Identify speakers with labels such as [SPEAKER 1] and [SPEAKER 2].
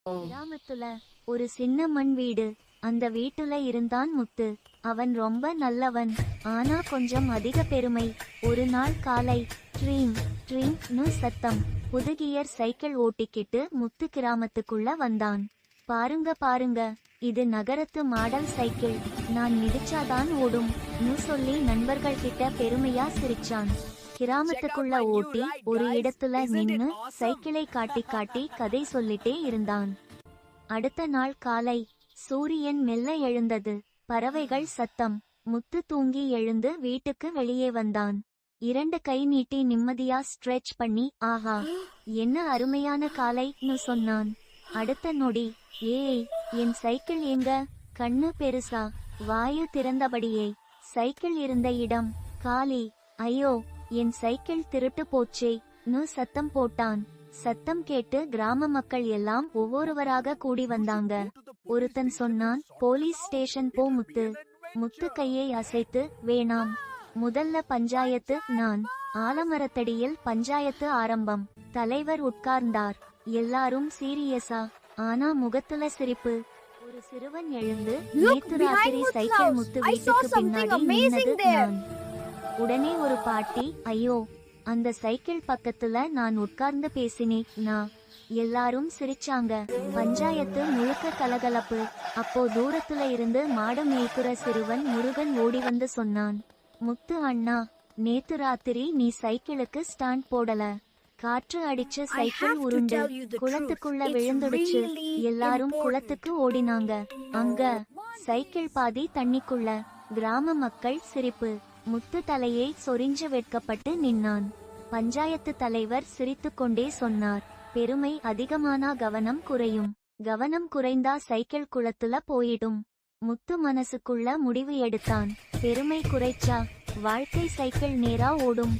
[SPEAKER 1] கிராமத்துல ஒரு சின்ன மண் வீடு. அந்த வீட்டுல இருந்தான் முத்து. அவன் ரொம்ப நல்லவன். ஆனா கொஞ்சம் அதிக பெருமை. ஒரு நாள் காலை ட்ரீம் ட்ரீம்னு சத்தம். புது கியர் சைக்கிள் ஓட்டிக்கிட்டு முத்து கிராமத்துக்குள்ள வந்தான். பாருங்க பாருங்க, இது நகரத்து மாடல் சைக்கிள். நான் மிதிச்சாதான் ஓடும் சொல்லி நண்பர்கள் கிட்ட பெருமையா சிரிச்சான். கிராமத்துக்குள்ள ஓட்டி ஒரு இடத்துல நின்னு சைக்கிளை காட்டி காட்டி கதை சொல்லிட்டே இருந்தான். அடுத்த நாள் காலை சூரியன் மெல்ல எழுந்தது. பறவைகள் சத்தம். முத்து தூங்கி எழுந்து வீட்டுக்கு வெளியே வந்தான். 2 கை நீட்டி நிம்மதியா ஸ்ட்ரெச் பண்ணி, ஆஹா என்ன அருமையான காலைன்னு சொன்னான். அடுத்த நொடி, ஏய் என் சைக்கிள் எங்க? கண்ணு பெருசா, வாயு திறந்தபடியே. சைக்கிள் இருந்த இடம் காலி. ஐயோ, என் சைக்கிள் திருட்டு போச்சேன்னு சத்தம் போட்டான். சத்தம் கேட்டு கிராம மக்கள் எல்லாம் ஒவ்வொருவராக கூடி வந்தாங்க. ஒருத்தன் சொன்னான், போலீஸ் ஸ்டேஷன் போ முத்து. முத்து கையை அசைத்து, வேணாம், முதல்ல பஞ்சாயத்து. நான். ஆலமரத்தடியில் பஞ்சாயத்து ஆரம்பம். தலைவர் உட்கார்ந்தார். எல்லாரும் சீரியஸா, ஆனா முகத்துல சிரிப்பு. ஒரு சிறுவன் எழுந்து, நேத்து ராத்திரி சைக்கிள் முத்து வீட்டுக்கு பின்னாடி நின்னது நான். உடனே ஒரு பாட்டி, ஐயோ, அந்த சைக்கிள் பக்கத்துல நான் உட்கார்ந்து பேசினேன். எல்லாரும் சிரிச்சாங்க. பஞ்சாயத்து முழுக்க கலகலப்பு. அப்போ தூரத்துல இருந்து மாடு மேய்க்குற சிறுவன் முருகன் ஓடி வந்து சொன்னான், முத்து அண்ணா, நேத்து ராத்திரி நீ சைக்கிளுக்கு ஸ்டாண்ட் போடல. காற்று அடிச்சு சைக்கிள் உருண்டு குளத்துக்குள்ள விழுந்துடுச்சு. எல்லாரும் குளத்துக்கு ஓடினாங்க. அங்க சைக்கிள் பாதி தண்ணிக்குள்ள. கிராம மக்கள் சிரிப்பு. முத்து தலையை சொரிஞ்சு வெட்கப்பட்டு நின்னான். பஞ்சாயத்து தலைவர் சிரித்துக்கொண்டே சொன்னார், பெருமை அதிகமானா கவனம் குறையும். கவனம் குறைந்தா சைக்கிள் குளத்துல போயிடும். முத்து மனசுக்குள்ள முடிவு எடுத்தான், பெருமை குறைச்சா வாழ்க்கை சைக்கிள் நேரா ஓடும்.